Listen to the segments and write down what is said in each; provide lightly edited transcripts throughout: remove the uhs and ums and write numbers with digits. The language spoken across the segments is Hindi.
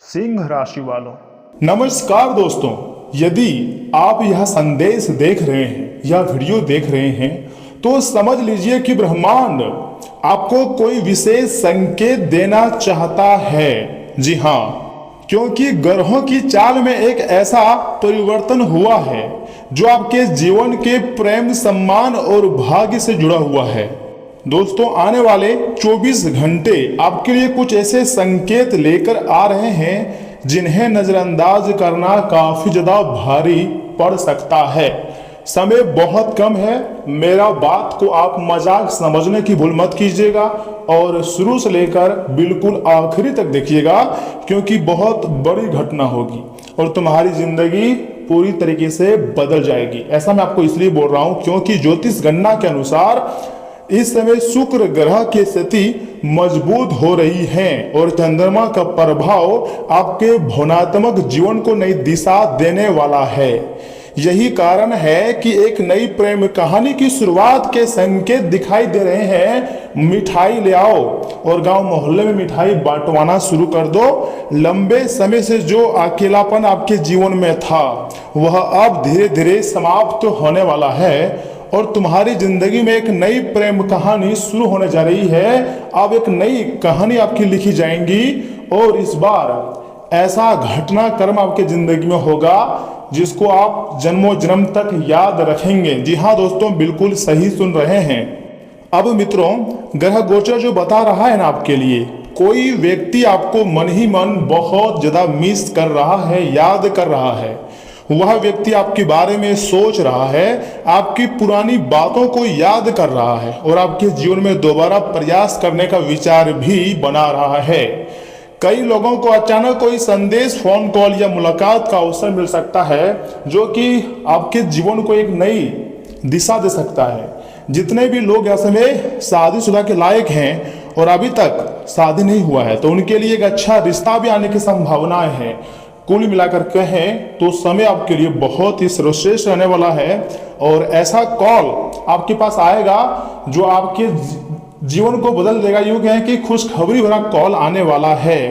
सिंह राशि वालों, नमस्कार दोस्तों। यदि आप यह संदेश देख रहे हैं या वीडियो देख रहे हैं तो समझ लीजिए कि ब्रह्मांड आपको कोई विशेष संकेत देना चाहता है। जी हाँ, क्योंकि ग्रहों की चाल में एक ऐसा परिवर्तन हुआ है जो आपके जीवन के प्रेम, सम्मान और भाग्य से जुड़ा हुआ है। दोस्तों, आने वाले 24 घंटे आपके लिए कुछ ऐसे संकेत लेकर आ रहे हैं जिन्हें नजरअंदाज करना काफी ज्यादा भारी पड़ सकता है। समय बहुत कम है, मेरा बात को आप मजाक समझने की भूल मत कीजिएगा और शुरू से लेकर बिल्कुल आखिरी तक देखिएगा, क्योंकि बहुत बड़ी घटना होगी और तुम्हारी जिंदगी पूरी तरीके से बदल जाएगी। ऐसा मैं आपको इसलिए बोल रहा हूं क्योंकि ज्योतिष गणना के अनुसार इस समय शुक्र ग्रह की स्थिति मजबूत हो रही है और चंद्रमा का प्रभाव आपके भावनात्मक जीवन को नई दिशा देने वाला है। यही कारण है कि एक नई प्रेम कहानी की शुरुआत के संकेत दिखाई दे रहे हैं। मिठाई ले आओ और गांव मोहल्ले में मिठाई बांटवाना शुरू कर दो। लंबे समय से जो अकेलापन आपके जीवन में था वह अब धीरे धीरे समाप्त होने वाला है और तुम्हारी जिंदगी में एक नई प्रेम कहानी शुरू होने जा रही है। अब एक नई कहानी आपकी लिखी जाएंगी और इस बार ऐसा घटनाक्रम आपके जिंदगी में होगा जिसको आप जन्मों जन्म तक याद रखेंगे। जी हाँ दोस्तों, बिल्कुल सही सुन रहे हैं। अब मित्रों, ग्रह गोचर जो बता रहा है ना आपके लिए, कोई व्यक्ति आपको मन ही मन बहुत ज्यादा मिस कर रहा है, याद कर रहा है। वह व्यक्ति आपके बारे में सोच रहा है, आपकी पुरानी बातों को याद कर रहा है और आपके जीवन में दोबारा प्रयास करने का विचार भी बना रहा है। कई लोगों को अचानक कोई संदेश, फोन कॉल या मुलाकात का अवसर मिल सकता है जो कि आपके जीवन को एक नई दिशा दे सकता है। जितने भी लोग ऐसे में शादीशुदा के लायक हैं और अभी तक शादी नहीं हुआ है तो उनके लिए एक अच्छा रिश्ता भी आने की संभावनाएं हैं। कुल मिलाकर कहें तो समय आपके लिए बहुत ही सर्वश्रेष्ठ रहने वाला है और ऐसा कॉल आपके पास आएगा जो आपके जीवन को बदल देगा। यूं कहें कि खुशखबरी भरा कॉल आने वाला है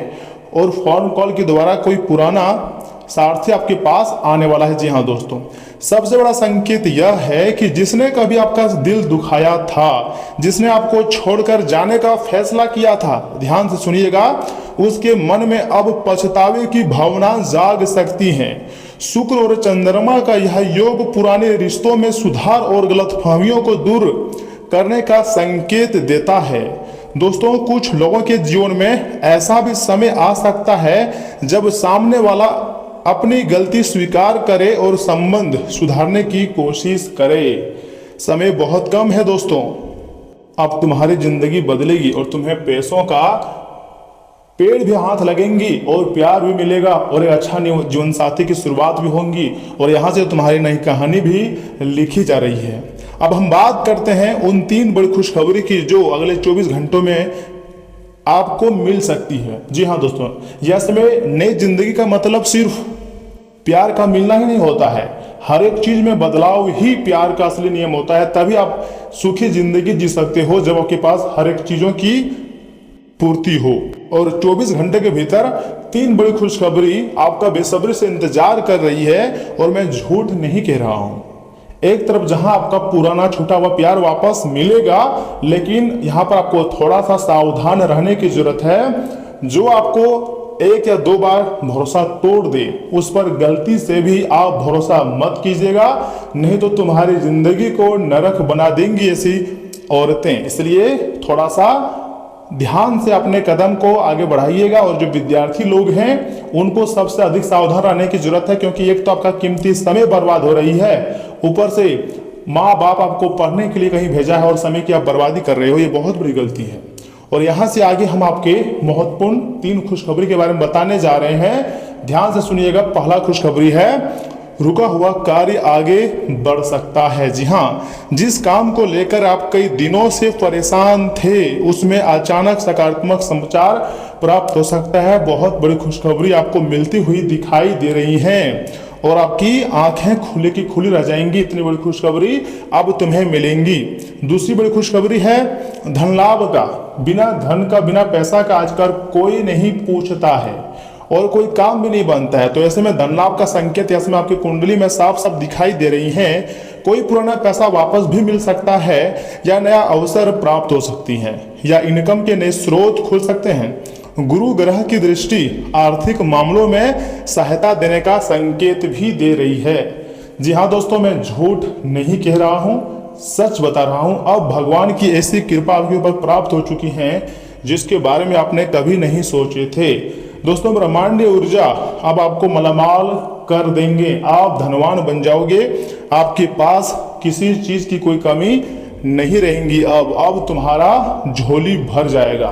और फोन कॉल के द्वारा कोई पुराना सारथी आपके पास आने वाला है। जी हाँ दोस्तों, सबसे बड़ा संकेत यह है कि जिसने कभी आपका दिल दुखाया था, जिसने आपको छोड़कर जाने का फैसला किया था, ध्यान से सुनिएगा, उसके मन में अब पछतावे की भावना जाग सकती है। शुक्र और चंद्रमा का यह योग पुराने रिश्तों में सुधार और गलतफहमियों को दूर करने का संकेत देता है। दोस्तों, कुछ लोगों के जीवन में ऐसा भी समय आ सकता है जब सामने वाला अपनी गलती स्वीकार करे और संबंध सुधारने की कोशिश करे। समय बहुत कम है दोस्तों, अब तुम्हारी जिंदगी बदलेगी और तुम्हें पैसों का पेड़ भी हाथ लगेंगी और प्यार भी मिलेगा और एक अच्छा जीवन साथी की शुरुआत भी होंगी और यहाँ से तुम्हारी नई कहानी भी लिखी जा रही है। अब हम बात करते हैं उन 3 बड़ी खुशखबरी की जो अगले 24 घंटों में आपको मिल सकती है। जी हाँ दोस्तों, यह समय नई जिंदगी का मतलब सिर्फ प्यार का मिलना ही नहीं होता है। हर एक चीज में बदलाव ही प्यार का असली नियम होता है। तभी आप सुखी जिंदगी जी सकते हो जब आपके पास हर एक चीजों की पूर्ति हो। और 24 घंटे के भीतर 3 बड़ी खुशखबरी आपका बेसब्री से इंतजार कर रही है और मैं झूठ नहीं कह रहा हूं। एक तरफ जहां आपका पुराना छूटा हुआ प्यार वापस मिलेगा, लेकिन यहां पर आपको थोड़ा सा सावधान रहने की जरूरत है। जो आपको 1 या 2 बार भरोसा तोड़ दे उस पर गलती से भी आप भरोसा मत कीजिएगा, नहीं तो तुम्हारी जिंदगी को नरक बना देंगी ऐसी औरतें। इसलिए थोड़ा सा ध्यान से अपने कदम को आगे बढ़ाइएगा। और जो विद्यार्थी लोग हैं उनको सबसे अधिक सावधान रहने की जरूरत है, क्योंकि एक तो आपका कीमती समय बर्बाद हो रही है, ऊपर से माँ बाप आपको पढ़ने के लिए कहीं भेजा है और समय की आप बर्बादी कर रहे हो। ये बहुत बड़ी गलती है। और यहाँ से आगे हम आपके महत्वपूर्ण 3 खुशखबरी के बारे में बताने जा रहे हैं। ध्यान से सुनिएगा। पहला खुशखबरी है, रुका हुआ कार्य आगे बढ़ सकता है। जी हाँ, जिस काम को लेकर आप कई दिनों से परेशान थे उसमें अचानक सकारात्मक समाचार प्राप्त हो सकता है। बहुत बड़ी खुशखबरी आपको मिलती हुई दिखाई दे रही है और आपकी आंखें खुले की खुली रह जाएंगी। इतनी बड़ी खुशखबरी अब तुम्हें मिलेंगी। दूसरी बड़ी खुशखबरी है धन लाभ का। बिना धन का, बिना पैसा का आजकल कोई नहीं पूछता है और कोई काम भी नहीं बनता है। तो ऐसे में धन लाभ का संकेत ऐसे में आपकी कुंडली में साफ साफ दिखाई दे रही है। कोई पुराना पैसा वापस भी मिल सकता है या नया अवसर प्राप्त हो सकती है या इनकम के नए स्रोत खुल सकते हैं। गुरु ग्रह की दृष्टि आर्थिक मामलों में सहायता देने का संकेत भी दे रही है। जी हाँ दोस्तों, मैं झूठ नहीं कह रहा हूँ, सच बता रहा हूँ। अब भगवान की ऐसी कृपा आपके ऊपर प्राप्त हो चुकी है जिसके बारे में आपने कभी नहीं सोचे थे। दोस्तों, ब्रह्मांडीय ऊर्जा अब आपको मालामाल कर देंगे, आप धनवान बन जाओगे, आपके पास किसी चीज की कोई कमी नहीं रहेंगी। अब तुम्हारा झोली भर जाएगा।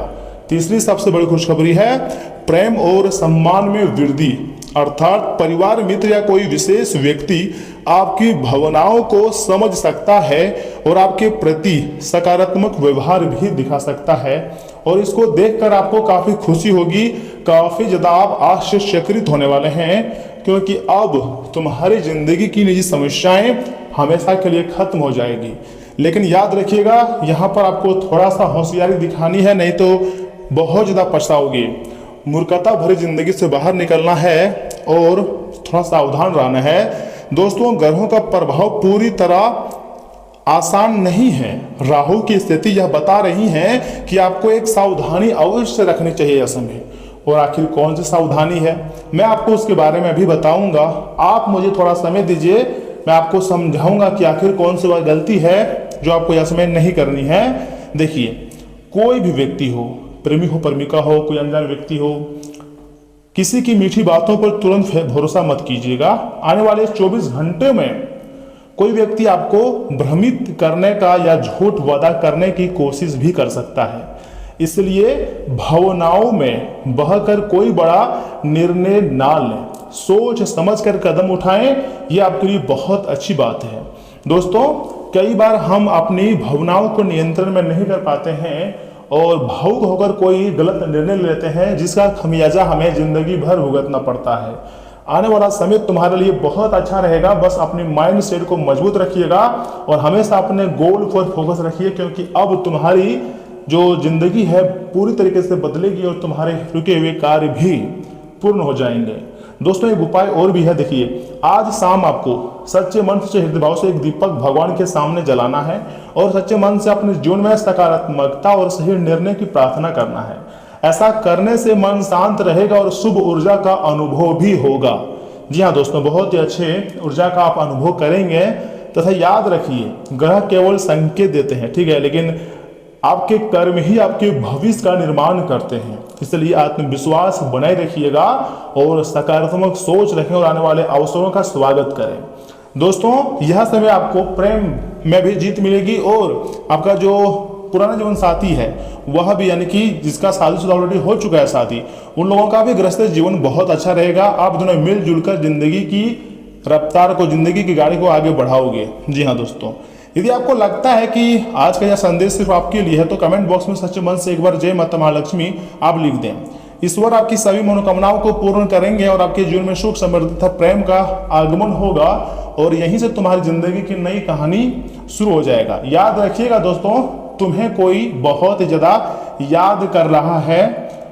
तीसरी सबसे बड़ी खुशखबरी है प्रेम और सम्मान में वृद्धि, अर्थात परिवार, मित्र या कोई विशेष व्यक्ति आपकी भावनाओं को समझ सकता है और आपके प्रति सकारात्मक व्यवहार भी दिखा सकता है। और इसको देखकर आपको काफी खुशी होगी, काफी ज्यादा आप आश्चर्यचकित होने वाले हैं, क्योंकि अब तुम्हारी जिंदगी की निजी समस्याएं हमेशा के लिए खत्म हो जाएगी। लेकिन याद रखिएगा, यहाँ पर आपको थोड़ा सा होशियारी दिखानी है, नहीं तो बहुत ज्यादा पछताओगे। मूर्खता भरी जिंदगी से बाहर निकलना है और थोड़ा सावधान रहना है। दोस्तों, ग्रहों का प्रभाव पूरी तरह आसान नहीं है। राहु की स्थिति यह बता रही है कि आपको एक सावधानी अवश्य रखनी चाहिए ऐसे में। और आखिर कौन सी सावधानी है, मैं आपको उसके बारे में भी बताऊंगा। आप मुझे थोड़ा समय दीजिए, मैं आपको समझाऊंगा कि आखिर कौन सी वह गलती है जो आपको ऐसे में नहीं करनी है। देखिए, कोई भी व्यक्ति हो, प्रेमी हो, प्रेमिका हो, कोई अनजान व्यक्ति हो, किसी की मीठी बातों पर तुरंत भरोसा मत कीजिएगा। आने वाले 24 घंटे में कोई व्यक्ति आपको भ्रमित करने का या झूठ वादा करने की कोशिश भी कर सकता है। इसलिए भावनाओं में बहकर कोई बड़ा निर्णय ना लें, सोच समझकर कदम उठाएं, ये आपके लिए बहुत अच्छी बात है। दोस्तों, कई बार हम अपनी भावनाओं को नियंत्रण में नहीं कर पाते हैं और भावुक होकर कोई गलत निर्णय लेते हैं, जिसका खमियाजा हमें जिंदगी भर भुगतना पड़ता है। आने वाला समय तुम्हारे लिए बहुत अच्छा रहेगा, बस अपने माइंड सेट को मजबूत रखिएगा और हमेशा अपने गोल पर फोकस रखिए, क्योंकि अब तुम्हारी जो जिंदगी है पूरी तरीके से बदलेगी और तुम्हारे रुके हुए कार्य भी पूर्ण हो जाएंगे। दोस्तों, एक उपाय और भी है। देखिए, आज शाम आपको सच्चे मन से, हृदय भाव से एक दीपक भगवान के सामने जलाना है और सच्चे मन से अपने जीवन में सकारात्मकता और सही निर्णय की प्रार्थना करना है। ऐसा करने से मन शांत रहेगा और शुभ ऊर्जा का अनुभव भी होगा। जी हाँ दोस्तों, बहुत ही अच्छे ऊर्जा का आप अनुभव करेंगे। तथा याद रखिए, ग्रह केवल संकेत देते हैं, ठीक है, लेकिन आपके कर्म ही आपके भविष्य का निर्माण करते हैं। इसलिए आत्मविश्वास बनाए रखिएगा और सकारात्मक सोच रखें और आने वाले अवसरों का स्वागत करें। दोस्तों, यह समय आपको प्रेम में भी जीत मिलेगी और आपका जो पुराना जीवन साथी है वह भी, यानी कि जिसका शादीशुदा ऑलरेडी हो चुका है साथी, उन लोगों का भी गृहस्थ जीवन बहुत अच्छा रहेगा। आप दोनों मिलजुल कर जिंदगी की रफ्तार को, जिंदगी की गाड़ी को आगे बढ़ाओगे। जी हाँ दोस्तों, यदि आपको लगता है कि आज का यह संदेश सिर्फ आपके लिए है तो कमेंट बॉक्स में सच्चे मन से एक बार जय माता महालक्ष्मी आप लिख दें। ईश्वर आपकी सभी मनोकामनाओं को पूर्ण करेंगे और आपके जीवन में सुख, समृद्धि तथा प्रेम का आगमन होगा और यहीं से तुम्हारी जिंदगी की नई कहानी शुरू हो जाएगा। याद रखिएगा दोस्तों, तुम्हें कोई बहुत ज्यादा याद कर रहा है,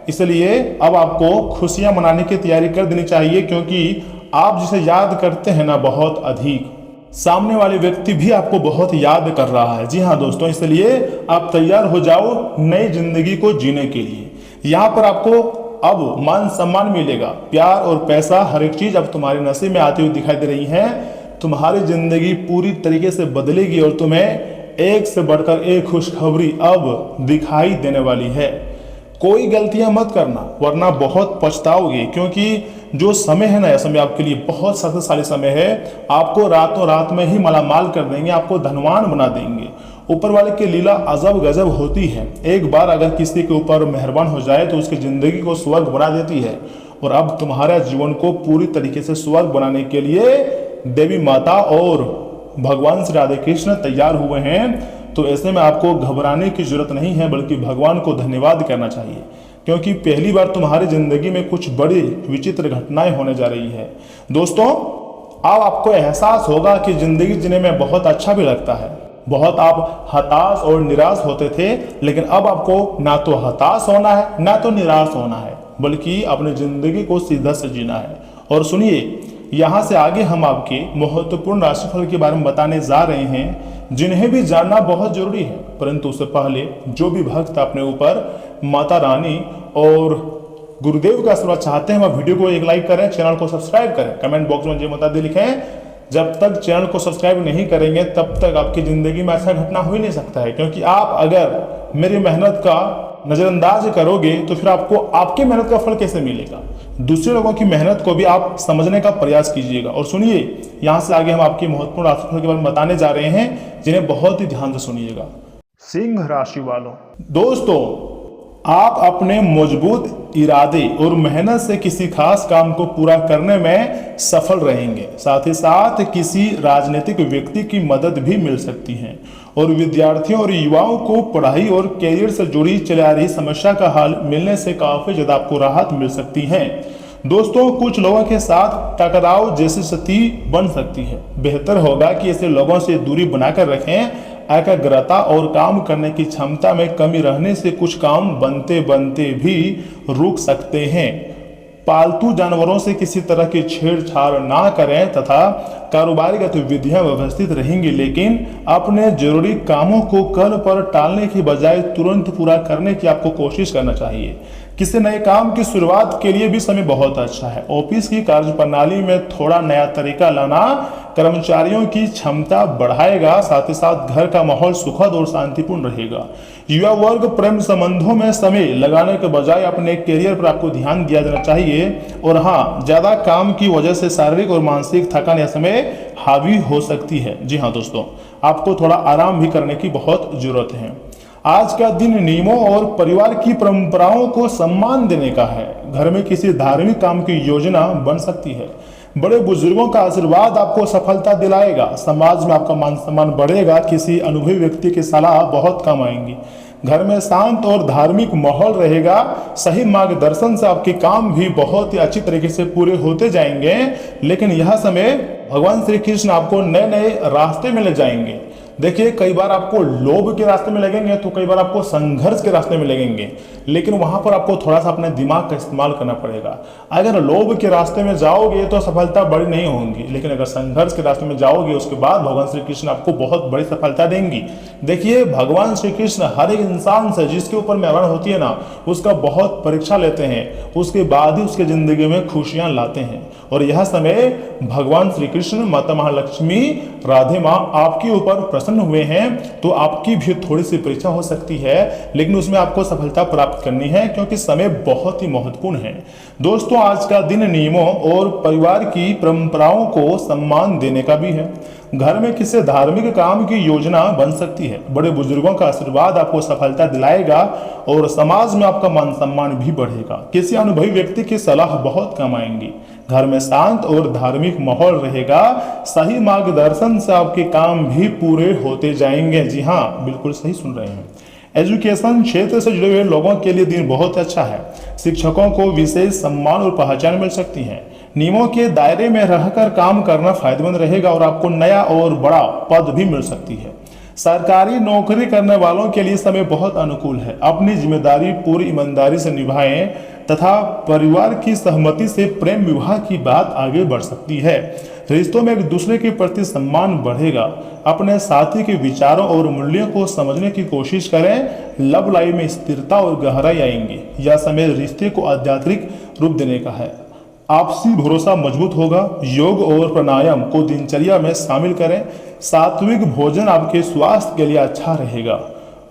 इसलिए अब आपको खुशियां मनाने की तैयारी कर देनी चाहिए, क्योंकि आप जिसे याद करते हैं ना बहुत अधिक, सामने वाले व्यक्ति भी आपको बहुत याद कर रहा है। जी हाँ दोस्तों, इसलिए आप तैयार हो जाओ नई जिंदगी को जीने के लिए। यहाँ पर आपको अब मान सम्मान मिलेगा, प्यार और पैसा, हर एक चीज अब तुम्हारे नसीब में आती हुई दिखाई दे रही है। तुम्हारी जिंदगी पूरी तरीके से बदलेगी और तुम्हें एक से बढ़कर एक खुशखबरी अब दिखाई देने वाली है। कोई गलतियां मत करना वरना बहुत पछताओगे, क्योंकि जो समय है ना, यह समय आपके लिए बहुत शक्तिशाली समय है। आपको रातों रात में ही मालामाल कर देंगे, आपको धनवान बना देंगे। ऊपर वाले की लीला अजब गजब होती है। एक बार अगर किसी के ऊपर मेहरबान हो जाए तो उसकी जिंदगी को स्वर्ग बना देती है। और अब तुम्हारा जीवन को पूरी तरीके से स्वर्ग बनाने के लिए देवी माता और भगवान श्री राधे कृष्ण तैयार हुए हैं। तो ऐसे में आपको घबराने की जरूरत नहीं है, बल्कि भगवान को धन्यवाद करना चाहिए, क्योंकि पहली बार तुम्हारी जिंदगी में कुछ बड़ी विचित्र घटनाएं होने जा रही है। दोस्तों, अब आपको एहसास होगा कि जिंदगी जीने में बहुत अच्छा भी लगता है। बहुत आप हताश और निराश होते थे, लेकिन अब आपको ना तो हताश होना है ना तो निराश होना है। बल्कि अपनी जिंदगी को सीधा से जीना है। और सुनिए, यहाँ से आगे हम आपके महत्वपूर्ण राशिफल के बारे में बताने जा रहे हैं, जिन्हें भी जानना बहुत जरूरी है। परंतु उससे पहले जो भी भक्त अपने ऊपर माता रानी और गुरुदेव का आशीर्वाद चाहते हैं, वह वीडियो को एक लाइक करें, चैनल को सब्सक्राइब करें, कमेंट बॉक्स में जय माता दी लिखें। जब तक चैनल को सब्सक्राइब नहीं करेंगे तब तक आपकी जिंदगी में ऐसा घटना हो ही नहीं सकता है, क्योंकि आप अगर मेरी मेहनत का नजरअंदाज करोगे तो फिर आपको आपकी मेहनत का फल कैसे मिलेगा। दूसरे लोगों की मेहनत को भी आप समझने का प्रयास कीजिएगा। और सुनिए, यहाँ से आगे हम आपकी महत्वपूर्ण राशिफल के बारे में बताने जा रहे हैं, जिन्हें बहुत ही ध्यान से सुनिएगा। सिंह राशि वालों, दोस्तों आप अपने मजबूत इरादे और मेहनत से किसी खास काम को पूरा करने में सफल रहेंगे। साथ ही साथ किसी राजनीतिक व्यक्ति की मदद भी मिल सकती है और विद्यार्थियों और युवाओं को पढ़ाई और कैरियर से जुड़ी चली आ रही समस्या का हल मिलने से काफी ज्यादा आपको राहत मिल सकती है। दोस्तों कुछ लोगों के साथ टकराव जैसी स्थिति बन सकती है। बेहतर होगा कि ऐसे लोगों से दूरी बनाकर रखें। एकाग्रता और काम करने की क्षमता में कमी रहने से कुछ काम बनते बनते भी रुक सकते हैं। पालतू जानवरों से किसी तरह की छेड़छाड़ ना करें तथा कारोबारी गतिविधियां व्यवस्थित रहेंगी, लेकिन अपने जरूरी कामों को कल पर टालने की बजाय तुरंत पूरा करने की आपको कोशिश करना चाहिए। किसी नए काम की शुरुआत के लिए भी समय बहुत अच्छा है। ऑफिस की कार्यप्रणाली में थोड़ा नया तरीका लाना कर्मचारियों की क्षमता बढ़ाएगा। साथ ही साथ घर का माहौल सुखद और शांतिपूर्ण रहेगा। युवा वर्ग प्रेम संबंधों में समय लगाने के बजाय अपने करियर पर आपको ध्यान दिया जाना चाहिए। और हाँ, ज्यादा काम की वजह से शारीरिक और मानसिक थकान या समय हावी हो सकती है। जी हाँ दोस्तों, आपको थोड़ा आराम भी करने की बहुत जरूरत है। आज का दिन नियमों और परिवार की परंपराओं को सम्मान देने का है। घर में किसी धार्मिक काम की योजना बन सकती है। बड़े बुजुर्गों का आशीर्वाद आपको सफलता दिलाएगा। समाज में आपका मान सम्मान बढ़ेगा। किसी अनुभवी व्यक्ति की सलाह बहुत काम आएंगी। घर में शांत और धार्मिक माहौल रहेगा। सही मार्गदर्शन से आपके काम भी बहुत ही अच्छी तरीके से पूरे होते जाएंगे। लेकिन यह समय भगवान श्री कृष्ण आपको नए नए रास्ते में ले जाएंगे। देखिए, कई बार आपको लोभ के रास्ते में लगेंगे तो कई बार आपको संघर्ष के रास्ते में लगेंगे, लेकिन वहां पर आपको थोड़ा सा अपने दिमाग का इस्तेमाल करना पड़ेगा। अगर लोभ के रास्ते में जाओगे तो सफलता बड़ी नहीं होगी, लेकिन अगर संघर्ष के रास्ते में जाओगे उसके बाद भगवान श्री कृष्ण आपको बहुत बड़ी सफलता देंगी। देखिए, भगवान श्री कृष्ण हर एक इंसान से जिसके ऊपर मेहरबान होती है ना, उसका बहुत परीक्षा लेते हैं, उसके बाद ही उसके जिंदगी में खुशियां लाते हैं। और यह समय भगवान श्री कृष्ण, माता महालक्ष्मी, राधे माँ आपके ऊपर प्रसन्न हुए हैं तो आपकी भी थोड़ी सी परीक्षा हो सकती है, लेकिन उसमें आपको सफलता प्राप्त करनी है, क्योंकि समय बहुत ही महत्वपूर्ण है। दोस्तों आज का दिन नियमों और परिवार की परंपराओं को सम्मान देने का भी है। घर में किसी धार्मिक काम की योजना बन सकती है। बड़े बुजुर्गों का आशीर्वाद आपको सफलता दिलाएगा और समाज में आपका मान सम्मान भी बढ़ेगा। किसी अनुभवी व्यक्ति की सलाह बहुत काम आएंगी। घर में शांत और धार्मिक माहौल रहेगा। सही मार्गदर्शन से आपके काम भी पूरे होते जाएंगे। जी हाँ, बिल्कुल सही सुन रहे हैं। एजुकेशन क्षेत्र से जुड़े हुए लोगों के लिए दिन बहुत अच्छा है। शिक्षकों को विशेष सम्मान और पहचान मिल सकती है। नियमों के दायरे में रहकर काम करना फायदेमंद रहेगा और आपको नया और बड़ा पद भी मिल सकती है। सरकारी नौकरी करने वालों के लिए समय बहुत अनुकूल है। अपनी जिम्मेदारी पूरी ईमानदारी से निभाएं तथा परिवार की सहमति से प्रेम विवाह की बात आगे बढ़ सकती है। रिश्तों में एक दूसरे के प्रति सम्मान बढ़ेगा। अपने साथी के विचारों और मूल्यों को समझने की कोशिश करें। लव लाइफ में स्थिरता और गहराई आएंगी। यह समय रिश्ते को आध्यात्मिक रूप देने का है। आपसी भरोसा मजबूत होगा। योग और प्राणायाम को दिनचर्या में शामिल करें। सात्विक भोजन आपके स्वास्थ्य के लिए अच्छा रहेगा।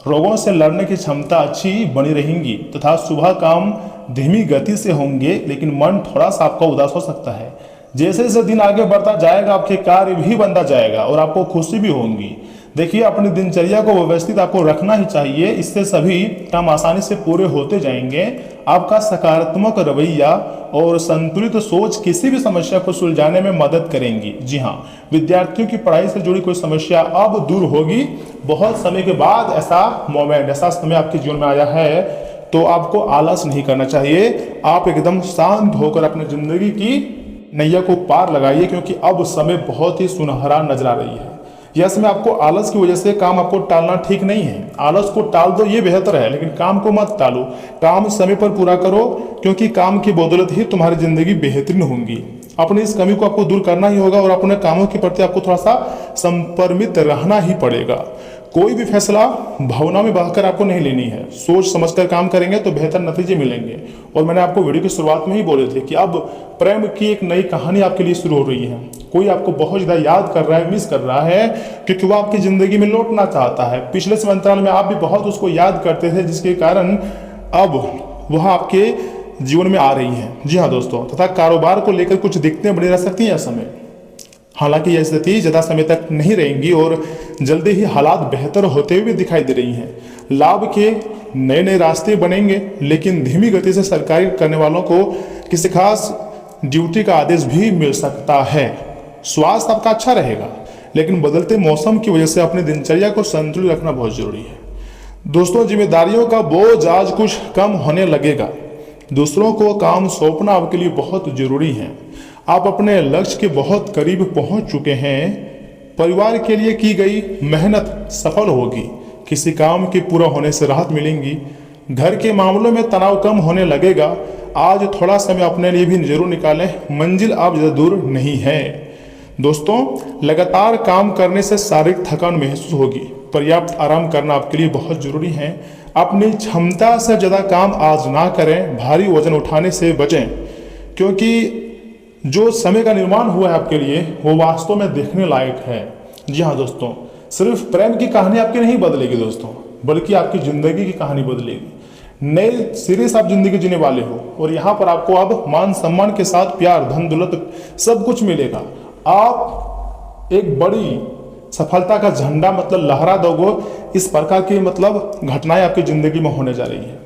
रोगों से लड़ने की क्षमता अच्छी बनी रहेगी तथा सुबह काम धीमी गति से होंगे, लेकिन मन थोड़ा सा आपका उदास हो सकता है। जैसे जैसे दिन आगे बढ़ता जाएगा आपके कार्य भी बनता जाएगा और आपको खुशी भी होगी। देखिए, अपनी दिनचर्या को व्यवस्थित आपको रखना ही चाहिए। इससे सभी काम आसानी से पूरे होते जाएंगे। आपका सकारात्मक रवैया और संतुलित सोच किसी भी समस्या को सुलझाने में मदद करेंगी। जी हाँ, विद्यार्थियों की पढ़ाई से जुड़ी कोई समस्या अब दूर होगी। बहुत समय के बाद ऐसा समय आपके जीवन में आया है, तो आपको आलस नहीं करना चाहिए। आप एकदम शांत होकर अपनी जिंदगी की नैया को पार लगाइए, क्योंकि अब समय बहुत ही सुनहरा नजर आ रही है। यह समय आपको आलस की वजह से काम आपको टालना ठीक नहीं है। आलस को टाल दो ये बेहतर है, लेकिन काम को मत टालो। काम समय पर पूरा करो, क्योंकि काम की बदौलत ही तुम्हारी जिंदगी बेहतरीन होंगी। अपनी इस कमी को आपको दूर करना ही होगा और अपने कामों के प्रति आपको थोड़ा सा संपरमित रहना ही पड़ेगा। कोई भी फैसला भावना में बहकर आपको नहीं लेनी है। सोच समझकर काम करेंगे तो बेहतर नतीजे मिलेंगे। और मैंने आपको वीडियो की शुरुआत में ही बोले थे कि अब प्रेम की एक नई कहानी आपके लिए शुरू हो रही है। कोई आपको बहुत ज़्यादा याद कर रहा है, मिस कर रहा है, क्योंकि वो आपकी ज़िंदगी में लौटना चाहता है। पिछले समय अंतराल में आप भी बहुत उसको याद करते थे, जिसके कारण अब वह आपके जीवन में आ रही है। जी हाँ दोस्तों, तथा कारोबार को लेकर कुछ दिक्कतें बनी रह सकती हैं इस समय। हालांकि यह स्थिति ज़्यादा समय तक नहीं रहेंगी और जल्दी ही हालात बेहतर होते हुए दिखाई दे रही हैं। लाभ के नए नए रास्ते बनेंगे, लेकिन धीमी गति से सरकारी करने वालों को किसी खास ड्यूटी का आदेश भी मिल सकता है। स्वास्थ्य आपका अच्छा रहेगा, लेकिन बदलते मौसम की वजह से अपनी दिनचर्या को संतुलित रखना बहुत जरूरी है। दोस्तों, जिम्मेदारियों का बोझ आज कुछ कम होने लगेगा। दूसरों को काम सौंपना आपके लिए बहुत जरूरी है। आप अपने लक्ष्य के बहुत करीब पहुंच चुके हैं। परिवार के लिए की गई मेहनत सफल होगी। किसी काम के पूरा होने से राहत मिलेंगी। घर के मामलों में तनाव कम होने लगेगा। आज थोड़ा समय अपने लिए भी जरूर निकालें, मंजिल आप ज़्यादा दूर नहीं है। दोस्तों, लगातार काम करने से शारीरिक थकान महसूस होगी। पर्याप्त आराम करना आपके लिए बहुत जरूरी है। अपनी क्षमता से ज़्यादा काम आज ना करें। भारी वजन उठाने से बचें, क्योंकि जो समय का निर्माण हुआ है आपके लिए वो वास्तव में देखने लायक है। जी हाँ दोस्तों, सिर्फ प्रेम की कहानी आपकी नहीं बदलेगी दोस्तों, बल्कि आपकी जिंदगी की कहानी बदलेगी। नए सिरे से आप जिंदगी जीने वाले हो और यहाँ पर आपको अब मान सम्मान के साथ प्यार, धन दौलत सब कुछ मिलेगा। आप एक बड़ी सफलता का झंडा लहरा दोगे। इस प्रकार की घटनाएं आपकी जिंदगी में होने जा रही है।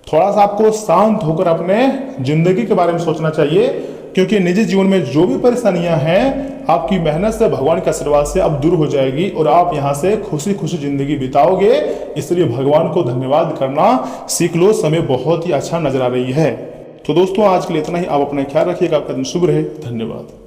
थोड़ा सा आपको शांत होकर अपने जिंदगी के बारे में सोचना चाहिए, क्योंकि निजी जीवन में जो भी परेशानियां हैं आपकी मेहनत से, भगवान के आशीर्वाद से अब दूर हो जाएगी और आप यहां से खुशी खुशी जिंदगी बिताओगे। इसलिए भगवान को धन्यवाद करना सीख लो। समय बहुत ही अच्छा नजर आ रही है। तो दोस्तों, आज के लिए इतना ही। आप अपना ख्याल रखिएगा। आपका दिन शुभ रहे। धन्यवाद।